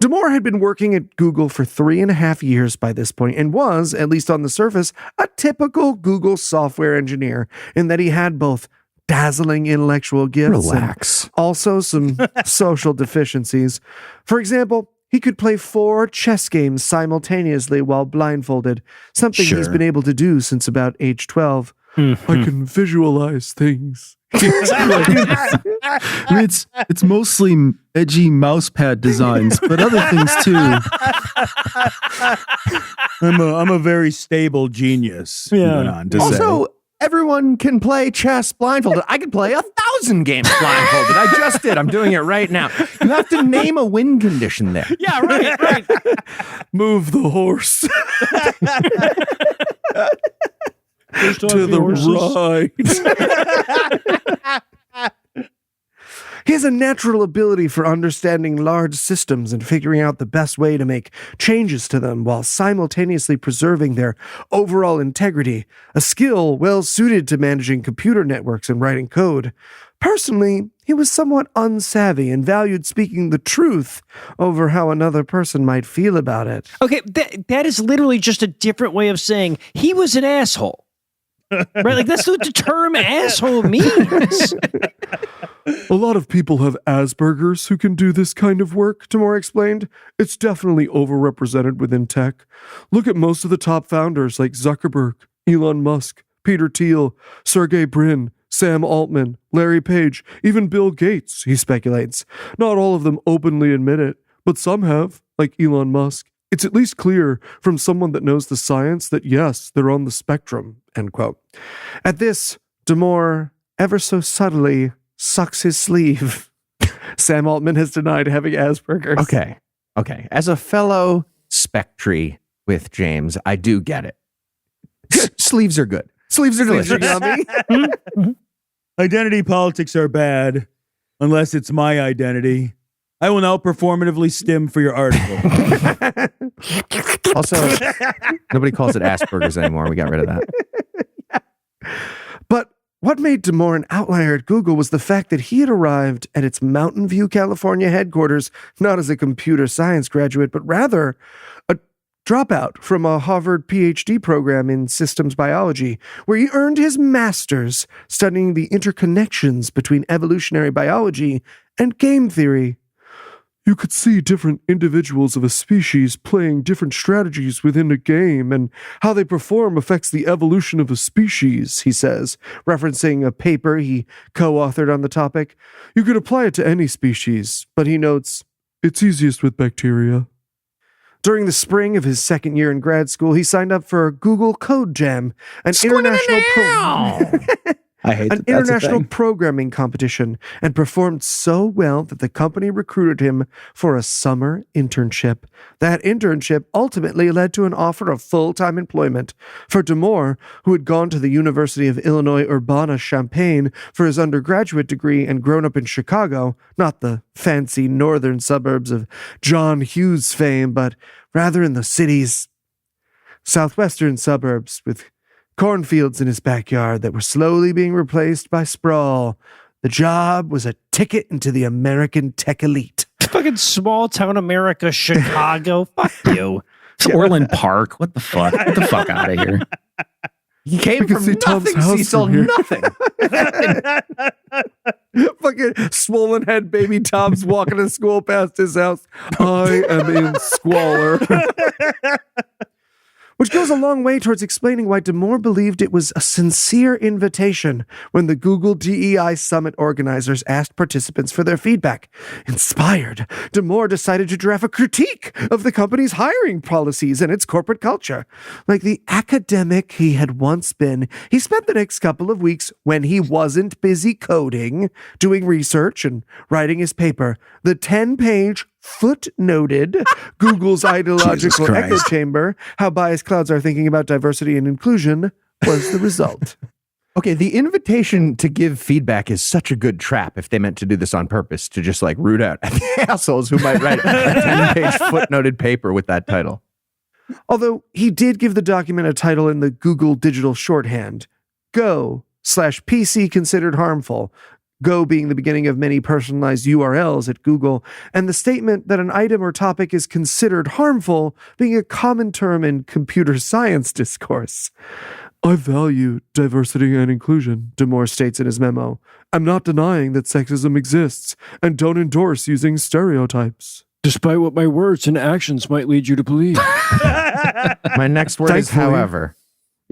Damore had been working at Google for 3.5 years by this point and was, at least on the surface, a typical Google software engineer in that he had both dazzling intellectual gifts Relax. and also some social deficiencies. For example, he could play 4 chess games simultaneously while blindfolded, something he's Sure. been able to do since about age 12. I can visualize things. I mean, it's mostly edgy mouse pad designs, but other things too. I'm a very stable genius. He went on to say. Also, everyone can play chess blindfolded. I could play 1,000 games blindfolded. I just did. I'm doing it right now. You have to name a win condition there. Yeah, right. Move the horse First off, to the horses. right. He has a natural ability for understanding large systems and figuring out the best way to make changes to them while simultaneously preserving their overall integrity, a skill well suited to managing computer networks and writing code. Personally, he was somewhat unsavvy and valued speaking the truth over how another person might feel about it. Okay, that is literally just a different way of saying he was an asshole. Right? Like, that's what the term asshole means. A lot of people have Asperger's who can do this kind of work, Damore explained. It's definitely overrepresented within tech. Look at most of the top founders like Zuckerberg, Elon Musk, Peter Thiel, Sergey Brin, Sam Altman, Larry Page, even Bill Gates, he speculates. Not all of them openly admit it, but some have, like Elon Musk. It's at least clear from someone that knows the science that yes, they're on the spectrum, end quote. At this, Damore, ever so subtly, sucks his sleeve. Sam Altman has denied having Asperger's. Okay. As a fellow spectry with James, I do get it. Sleeves are good. Sleeves are delicious. Yummy. Identity politics are bad unless it's my identity. I will now performatively stim for your article. Also, nobody calls it Asperger's anymore. We got rid of that. But what made Damore an outlier at Google was the fact that he had arrived at its Mountain View, California headquarters not as a computer science graduate, but rather a dropout from a Harvard PhD program in systems biology, where he earned his master's studying the interconnections between evolutionary biology and game theory. you could see different individuals of a species playing different strategies within a game, and how they perform affects the evolution of a species, he says, referencing a paper he co-authored on the topic. You could apply it to any species, but he notes, it's easiest with bacteria. During the spring of his second year in grad school, he signed up for Google Code Jam, an international programming competition, and performed so well that the company recruited him for a summer internship. That internship ultimately led to an offer of full-time employment. For Damore, who had gone to the University of Illinois Urbana-Champaign for his undergraduate degree and grown up in Chicago, not the fancy northern suburbs of John Hughes fame, but rather in the city's southwestern suburbs with cornfields in his backyard that were slowly being replaced by sprawl. The job was a ticket into the American tech elite. Fucking small town America, Chicago. Fuck you. It's Orland Park. What the fuck? Get the fuck out of here. He came from nothing. He sold nothing. Fucking swollen head baby Tom's walking to school past his house. I am in squalor. Which goes a long way towards explaining why Damore believed it was a sincere invitation when the Google DEI Summit organizers asked participants for their feedback. Inspired, Damore decided to draft a critique of the company's hiring policies and its corporate culture. Like the academic he had once been, he spent the next couple of weeks, when he wasn't busy coding, doing research and writing his paper, the 10-page footnoted Google's ideological echo chamber, how biased clouds are thinking about diversity and inclusion, was the result. Okay, the invitation to give feedback is such a good trap if they meant to do this on purpose, to just like root out the assholes who might write a 10-page footnoted paper with that title. Although he did give the document a title in the Google digital shorthand, Go/PC considered harmful, Go being the beginning of many personalized URLs at Google, and the statement that an item or topic is considered harmful being a common term in computer science discourse. I value diversity and inclusion, Damore states in his memo. I'm not denying that sexism exists and don't endorse using stereotypes. Despite what my words and actions might lead you to believe. My next word is however.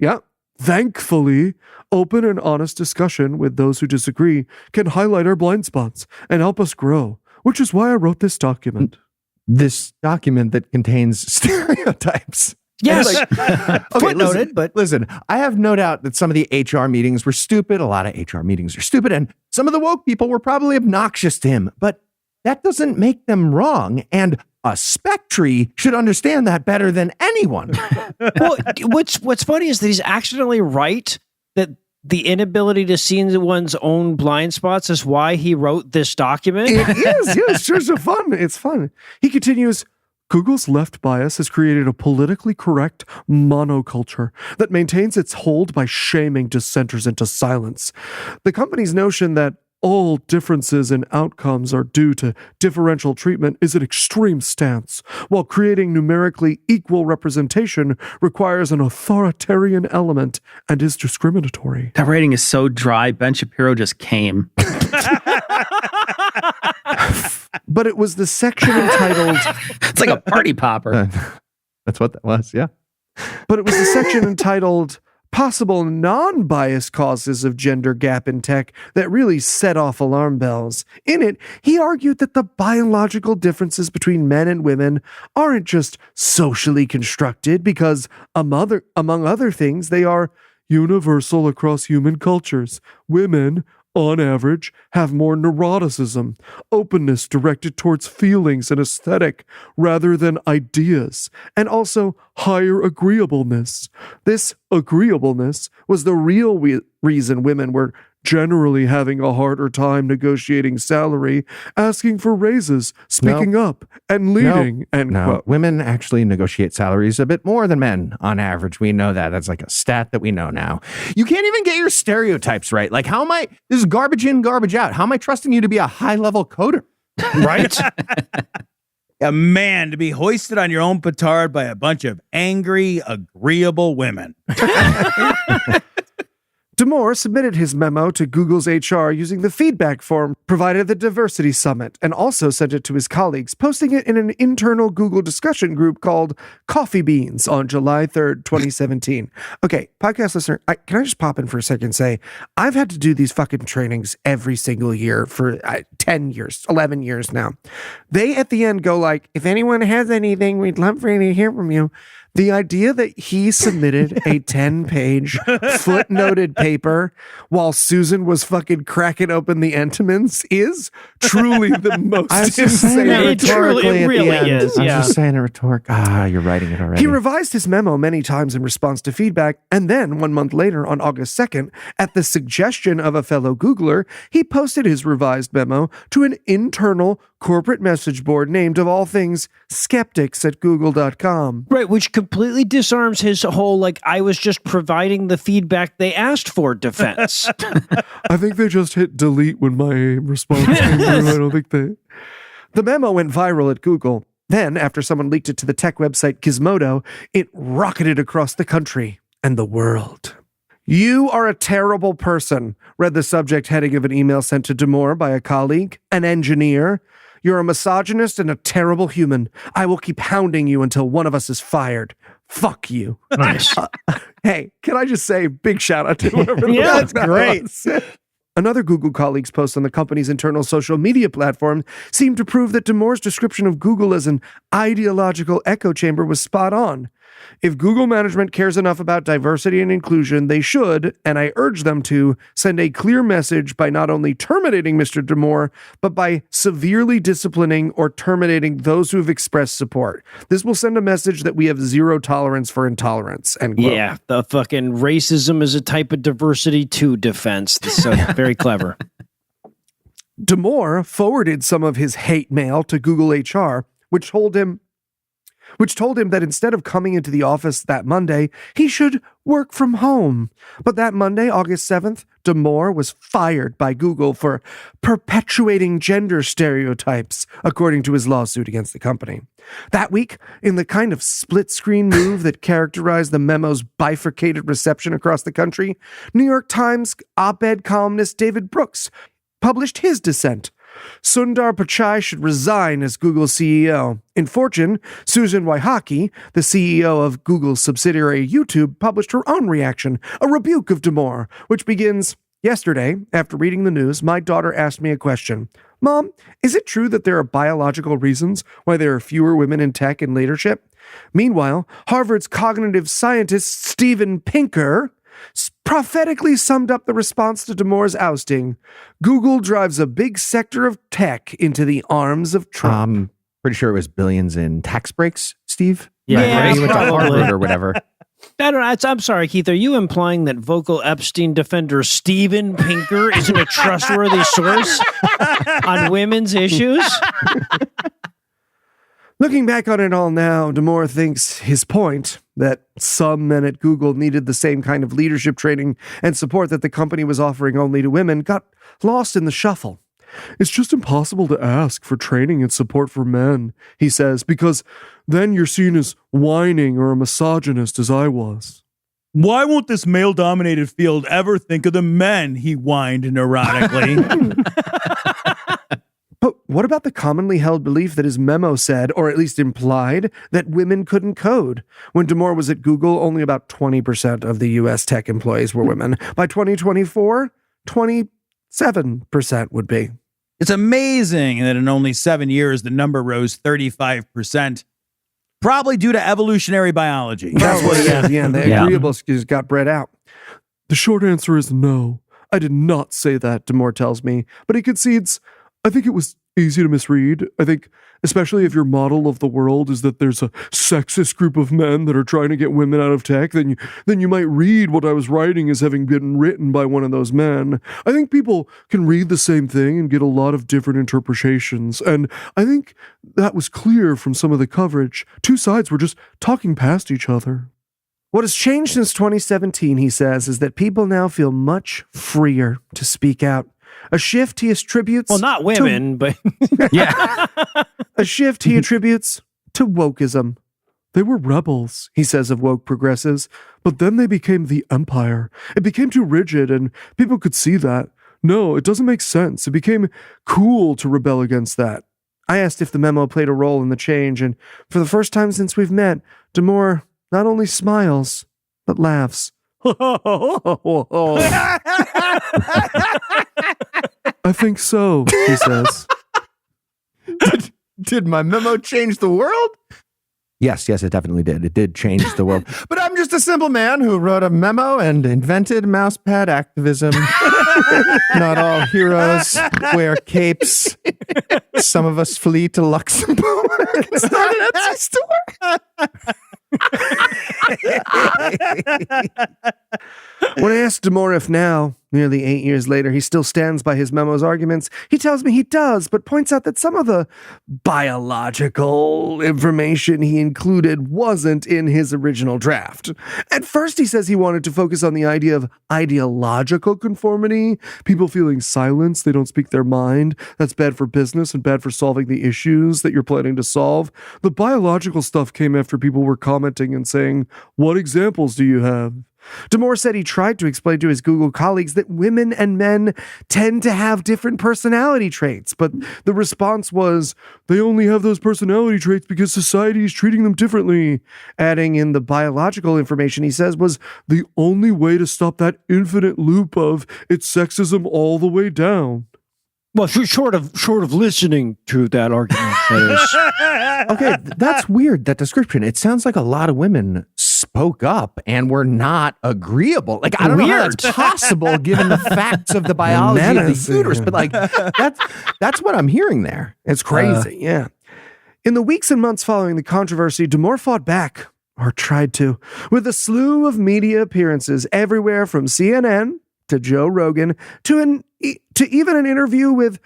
Yeah. Thankfully, open and honest discussion with those who disagree can highlight our blind spots and help us grow, which is why I wrote this document. This document that contains stereotypes. Yes. Okay, Footnoted, but listen, I have no doubt that some of the HR meetings were stupid. A lot of HR meetings are stupid, and some of the woke people were probably obnoxious to him, but that doesn't make them wrong. And a spectre should understand that better than anyone. well, what's funny is that he's accidentally right that the inability to see one's own blind spots is why he wrote this document. It is. Yeah, it's just fun. It's fun. He continues, Google's left bias has created a politically correct monoculture that maintains its hold by shaming dissenters into silence. The company's notion that all differences in outcomes are due to differential treatment is an extreme stance, while creating numerically equal representation requires an authoritarian element and is discriminatory. That rating is so dry, Ben Shapiro just came. But it was the section entitled... It's like a party popper. That's what that was, yeah. But it was the section entitled Possible Non-Biased Causes of Gender Gap in Tech that really set off alarm bells. In it, he argued that the biological differences between men and women aren't just socially constructed because, among other things, they are universal across human cultures. Women, on average, have more neuroticism, openness directed towards feelings and aesthetic rather than ideas, and also higher agreeableness. This agreeableness was the real reason women were generally having a harder time negotiating salary, asking for raises, speaking up, and leading. End quote. Women actually negotiate salaries a bit more than men on average. We know that. That's like a stat that we know now. You can't even get your stereotypes right. Like, how am I? This is garbage in, garbage out. How am I trusting you to be a high-level coder? Right? A man to be hoisted on your own petard by a bunch of angry, agreeable women. Damore submitted his memo to Google's HR using the feedback form provided at the Diversity Summit and also sent it to his colleagues, posting it in an internal Google discussion group called Coffee Beans on July 3rd, 2017. Okay, podcast listener, can I just pop in for a second and say, I've had to do these fucking trainings every single year for 10 years, 11 years now. They at the end go like, if anyone has anything, we'd love for you to hear from you. The idea that he submitted a 10-page footnoted paper while Susan was fucking cracking open the Entenmann's is truly the most I was just saying insane. it rhetorically it really at the end. is, I was yeah. just saying it rhetoric. You're writing it already. He revised his memo many times in response to feedback, and then 1 month later, on August 2nd, at the suggestion of a fellow Googler, he posted his revised memo to an internal corporate message board named, of all things, skeptics at google.com. Right, which completely disarms his whole, like, I was just providing the feedback they asked for defense. I think they just hit delete when my response came through. I don't think they... The memo went viral at Google. Then, after someone leaked it to the tech website Gizmodo, it rocketed across the country and the world. You are a terrible person, read the subject heading of an email sent to Damore by a colleague, an engineer. You're a misogynist and a terrible human. I will keep hounding you until one of us is fired. Fuck you. Nice. Hey, can I just say big shout out to whoever the Yeah, fuck that great. was. Another Google colleague's post on the company's internal social media platform seemed to prove that Damore's description of Google as an ideological echo chamber was spot on. If Google management cares enough about diversity and inclusion, they should, and I urge them to, send a clear message by not only terminating Mr. Damore, but by severely disciplining or terminating those who have expressed support. This will send a message that we have zero tolerance for intolerance. End quote. Yeah, the fucking racism is a type of diversity to defense. So very clever. Damore forwarded some of his hate mail to Google HR, which told him that instead of coming into the office that Monday, he should work from home. But that Monday, August 7th, Damore was fired by Google for perpetuating gender stereotypes, according to his lawsuit against the company. That week, in the kind of split-screen move that characterized the memo's bifurcated reception across the country, New York Times op-ed columnist David Brooks published his dissent. Sundar Pichai should resign as Google's CEO. In Fortune, Susan Wojcicki, the CEO of Google's subsidiary YouTube, published her own reaction, a rebuke of Damore, which begins, "Yesterday, after reading the news, my daughter asked me a question. Mom, is it true that there are biological reasons why there are fewer women in tech and leadership? Meanwhile, Harvard's cognitive scientist Steven Pinker prophetically summed up the response to Damore's ousting. Google drives a big sector of tech into the arms of Trump." Pretty sure it was billions in tax breaks, Steve. Yeah, Right? He went to probably. Harvard or whatever. I don't know. I'm sorry, Keith. Are you implying that vocal Epstein defender Steven Pinker isn't a trustworthy source on women's issues? Looking back on it all now, Damore thinks his point, that some men at Google needed the same kind of leadership training and support that the company was offering only to women, got lost in the shuffle. "It's just impossible to ask for training and support for men," he says, "because then you're seen as whining or a misogynist as I was." Why won't this male-dominated field ever think of the men? He whined neurotically. But what about the commonly held belief that his memo said, or at least implied, that women couldn't code? When Damore was at Google, only about 20% of the U.S. tech employees were women. By 2024, 27% would be. It's amazing that in only 7 years, the number rose 35%, probably due to evolutionary biology. That's what it is. Yeah, the Yeah. agreeable excuse got bred out. "The short answer is no. I did not say that," Damore tells me, but he concedes, "I think it was easy to misread. I think, especially if your model of the world is that there's a sexist group of men that are trying to get women out of tech, then you might read what I was writing as having been written by one of those men. I think people can read the same thing and get a lot of different interpretations, and I think that was clear from some of the coverage. Two sides were just talking past each other." What has changed since 2017, he says, is that people now feel much freer to speak out. A shift he attributes... Well, not women, but Yeah. A shift he attributes to wokeism. They were rebels, he says of woke progressives, but then they became the empire. It became too rigid, and people could see that. No, it doesn't make sense. It became cool to rebel against that. I asked if the memo played a role in the change, and for the first time since we've met, Damore not only smiles, but laughs. I think so, he says. Did my memo change the world? Yes, it definitely did. It did change the world. But I'm just a simple man who wrote a memo and invented mousepad activism. Not all heroes wear capes. Some of us flee to Luxembourg and start an Etsy store. When I asked Damore if now, nearly 8 years later, he still stands by his memo's arguments, he tells me he does, but points out that some of the biological information he included wasn't in his original draft. At first, he says he wanted to focus on the idea of ideological conformity, people feeling silenced, they don't speak their mind, that's bad for business and bad for solving the issues that you're planning to solve. The biological stuff came after people were commenting and saying, "What examples do you have?" Damore said he tried to explain to his Google colleagues that women and men tend to have different personality traits, but the response was, they only have those personality traits because society is treating them differently. Adding in the biological information, he says, was the only way to stop that infinite loop of it's sexism all the way down. Well, short of listening to that argument, that is. Okay, that's weird, that description. It sounds like a lot of women spoke up and were not agreeable. Like, I don't know how that's possible given the facts of the biology of the uterus, but like, that's what I'm hearing there. It's crazy, yeah. In the weeks and months following the controversy, Damore fought back, or tried to, with a slew of media appearances everywhere from CNN to Joe Rogan to even an interview with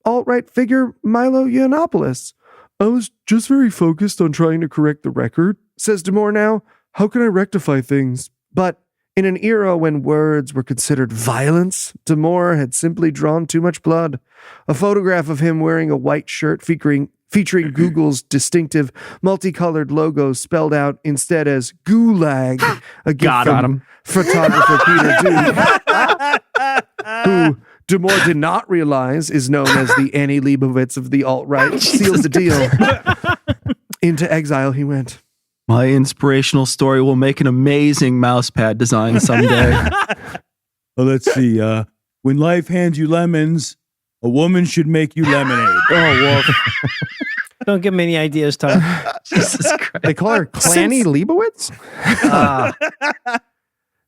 alt-right figure Milo Yiannopoulos. I was just very focused on trying to correct the record, says Damore now. How can I rectify things? But in an era when words were considered violence, Damore had simply drawn too much blood. A photograph of him wearing a white shirt featuring Google's distinctive multicolored logo spelled out instead as Gulag, a gift from photographer Peter Duke, who Damore did not realize is known as the Annie Leibovitz of the alt-right, sealed the deal. Into exile he went. My inspirational story will make an amazing mousepad design someday. Well, let's see. When life hands you lemons, a woman should make you lemonade. Oh, well. Don't give me any ideas, Tom. Jesus Christ. They call her Clanny Leibovitz?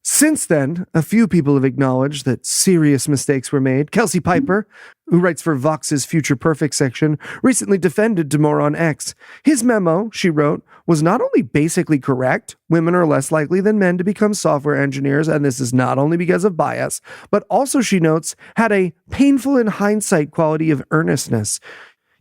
Since then, a few people have acknowledged that serious mistakes were made. Kelsey Piper, who writes for Vox's Future Perfect section, recently defended Damore on X. His memo, she wrote, was not only basically correct, women are less likely than men to become software engineers, and this is not only because of bias, but also, she notes, had a painful in hindsight quality of earnestness.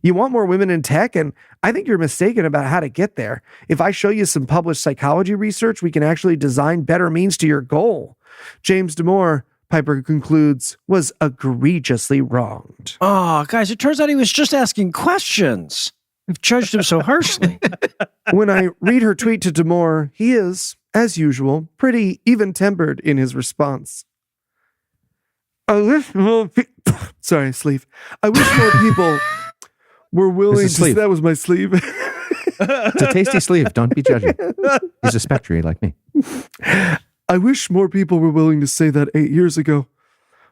You want more women in tech, and I think you're mistaken about how to get there. If I show you some published psychology research, we can actually design better means to your goal. James Damore, Piper concludes, was egregiously wronged. Oh, guys, it turns out he was just asking questions. We've judged him so harshly. When I read her tweet to Damore, he is, as usual, pretty even-tempered in his response. I wish more Sorry, sleeve. I wish more people were willing to... That was my sleeve. It's a tasty sleeve. Don't be judgy. He's a spectre like me. I wish more people were willing to say that 8 years ago.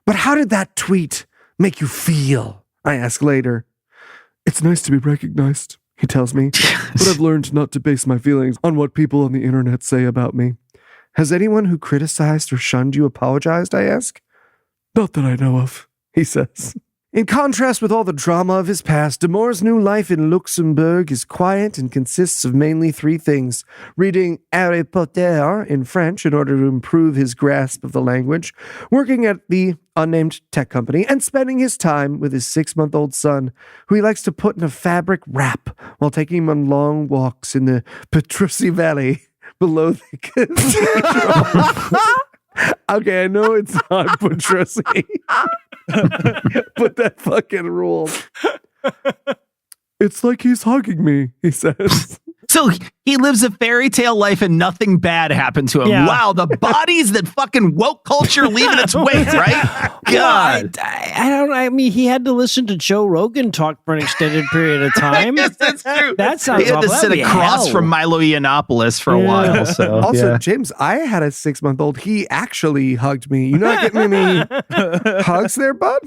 But how did that tweet make you feel? I ask later. It's nice to be recognized, he tells me, but I've learned not to base my feelings on what people on the internet say about me. Has anyone who criticized or shunned you apologized, I ask? Not that I know of, he says. In contrast with all the drama of his past, Damore's new life in Luxembourg is quiet and consists of mainly three things: reading Harry Potter in French in order to improve his grasp of the language, working at the unnamed tech company, and spending his time with his 6-month-old son, who he likes to put in a fabric wrap while taking him on long walks in the Petrucci Valley below the cathedral. Okay, I know it's not Petrucci. But that fucking rules. It's like he's hugging me, he says. So he lives a fairy tale life and nothing bad happened to him. Yeah. Wow, the bodies that fucking woke culture leaving its wake, right? God. I don't know. I mean, he had to listen to Joe Rogan talk for an extended period of time. Yes, that's true. That sounds He had to awful. sit That'd be across hell. from Milo Yiannopoulos for a Yeah. while. So Also, yeah. James, I had a 6-month-old. He actually hugged me. You not getting any hugs there, bud?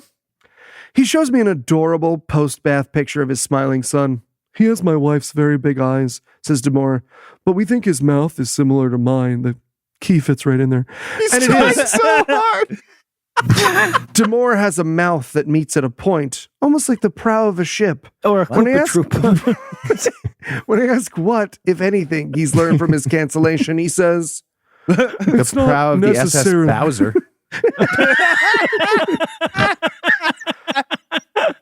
He shows me an adorable post-bath picture of his smiling son. He has my wife's very big eyes, says Damore, but we think his mouth is similar to mine. The key fits right in there. He's And it trying is. so hard. Damore has a mouth that meets at a point, almost like the prow of a ship. Or a When I Koopa ask- When I ask what, if anything, he's learned from his cancellation, he says, The not prow of the SS necessarily- Bowser.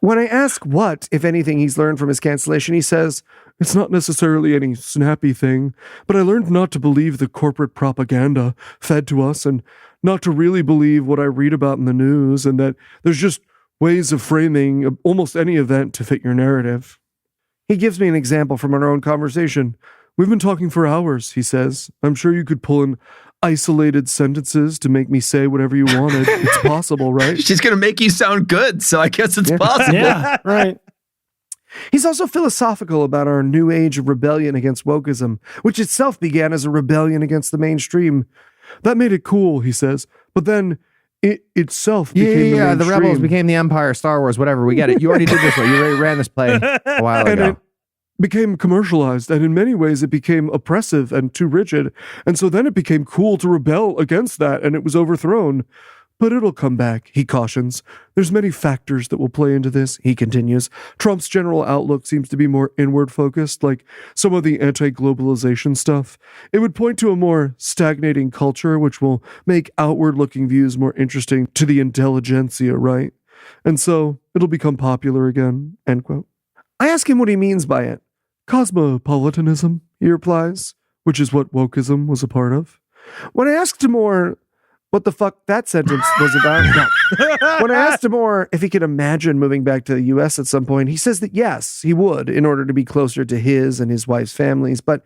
When I ask what, if anything, he's learned from his cancellation, he says, it's not necessarily any snappy thing, but I learned not to believe the corporate propaganda fed to us and not to really believe what I read about in the news, and that there's just ways of framing almost any event to fit your narrative. He gives me an example from our own conversation. We've been talking for hours, he says. I'm sure you could pull in isolated sentences to make me say whatever you wanted. It's possible, right? She's going to make you sound good, so I guess it's possible. Yeah, right. He's also philosophical about our new age of rebellion against wokeism, which itself began as a rebellion against the mainstream. That made it cool, he says, but then it itself became Yeah, the mainstream. rebels became the Empire, Star Wars, whatever. We get it. You already did this way. You already ran this play a while And ago. it became commercialized, and in many ways it became oppressive and too rigid, and so then it became cool to rebel against that, and it was overthrown. But it'll come back, he cautions. There's many factors that will play into this, he continues. Trump's general outlook seems to be more inward focused, like some of the anti-globalization stuff. It would point to a more stagnating culture, which will make outward-looking views more interesting to the intelligentsia, right? And so it'll become popular again, end quote. I ask him what he means by it. Cosmopolitanism, he replies, which is what wokeism was a part of. When I asked Damore what the fuck that sentence was about, when I asked Damore if he could imagine moving back to the U.S. at some point, he says that yes, he would, in order to be closer to his and his wife's families. But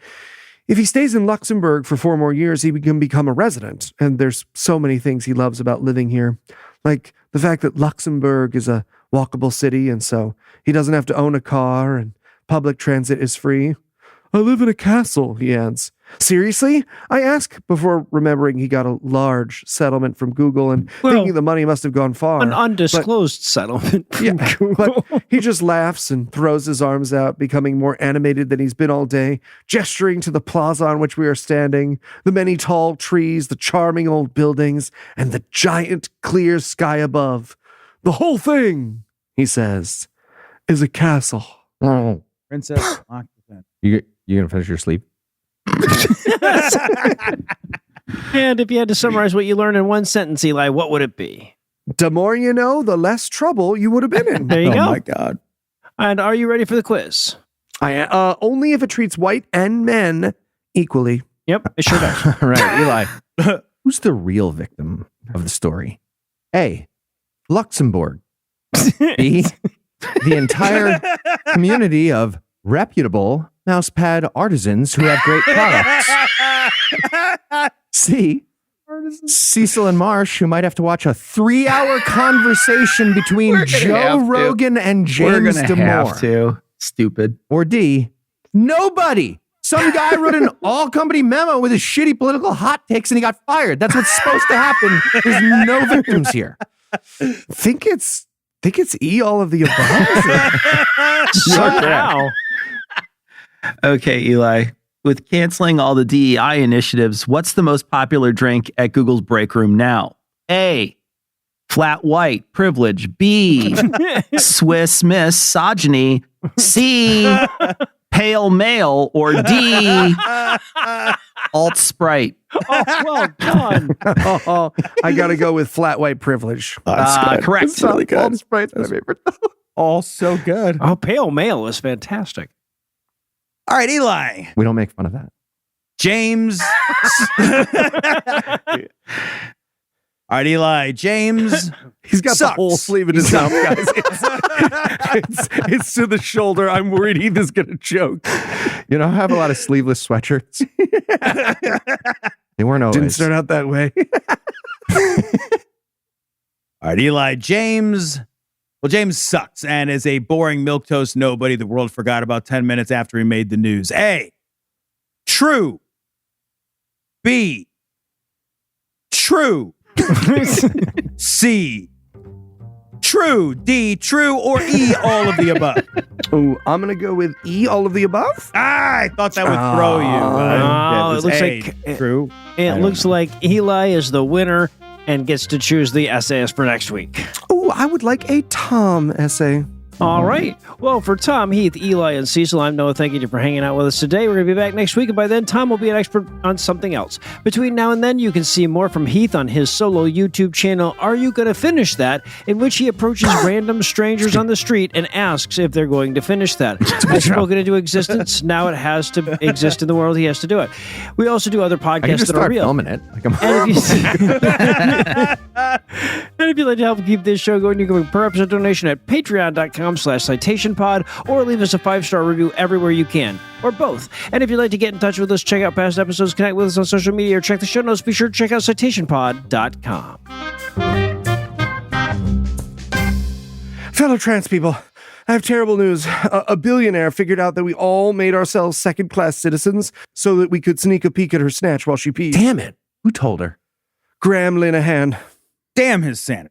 if he stays in Luxembourg for 4 more years, he can become a resident. And there's so many things he loves about living here, like the fact that Luxembourg is a walkable city, and so he doesn't have to own a car, and public transit is free. I live in a castle, he adds. Seriously? I ask, before remembering he got a large settlement from Google and thinking the money must have gone far. An undisclosed settlement. From Google. But he just laughs and throws his arms out, becoming more animated than he's been all day, gesturing to the plaza on which we are standing, the many tall trees, the charming old buildings, and the giant clear sky above. The whole thing, he says, is a castle. Oh, Princess Occupant. you gonna finish your sleep? And if you had to summarize what you learned in one sentence, Eli, what would it be? The more you know, the less trouble you would have been in. There you Oh go. my God. And are you ready for the quiz? Only if it treats white and men equally. Yep, it sure does. All right, Eli. Who's the real victim of the story? A. Luxembourg. B. The entire community of reputable mousepad artisans who have great products. C. Cecil and Marsh, who might have to watch a 3-hour conversation between Joe Rogan and We're James going to have Damore. to. Stupid. Or D. Nobody. Some guy wrote an all-company memo with his shitty political hot takes and he got fired. That's what's supposed to happen. There's no victims here. Think it's E, all of the above. Wow. Okay, Eli. With canceling all the DEI initiatives, what's the most popular drink at Google's break room now? A. Flat white privilege. B. Swiss misogyny. C. Pale male. Or D. Alt Sprite. Oh, well done. Oh, I got to go with flat white privilege. Correct. It's really good. Alt Sprite's my favorite. All so good. Oh, pale male is fantastic. All right, Eli. We don't make fun of that. James. All right, Eli, James. He's got sucks. the whole sleeve in his mouth, guys. It's to the shoulder. I'm worried Ethan's going to choke. You know, I have a lot of sleeveless sweatshirts. They weren't always. Didn't start out that way. All right, Eli, James. Well, James sucks and is a boring milquetoast nobody the world forgot about 10 minutes after he made the news. A, true. B, true. C, true. D, true. Or E, all of the above. Oh, I'm going to go with E, all of the above. I thought that would throw you. it looks like true. It looks like Eli is the winner and gets to choose the essayist for next week. Oh, I would like a Tom essay. All right. Well, for Tom, Heath, Eli, and Cecil, I'm Noah. Thank you for hanging out with us today. We're going to be back next week, and by then, Tom will be an expert on something else. Between now and then, you can see more from Heath on his solo YouTube channel, Are You Gonna Finish That?, in which he approaches random strangers on the street and asks if they're going to finish that. I've spoken into existence. Now it has to exist in the world. He has to do it. We also do other I can podcasts just that are start real. filming it. Like I'm And if you'd like to help keep this show going, you can make a per episode donation at patreon.com/citationpod or leave us a 5-star review everywhere you can, or both. And if you'd like to get in touch with us, check out past episodes, connect with us on social media, or check the show notes, be sure to check out citationpod.com. Fellow trans people, I have terrible news. A billionaire figured out that we all made ourselves second-class citizens so that we could sneak a peek at her snatch while she peed. Damn it. Who told her? Graham Linehan. Damn his sanity.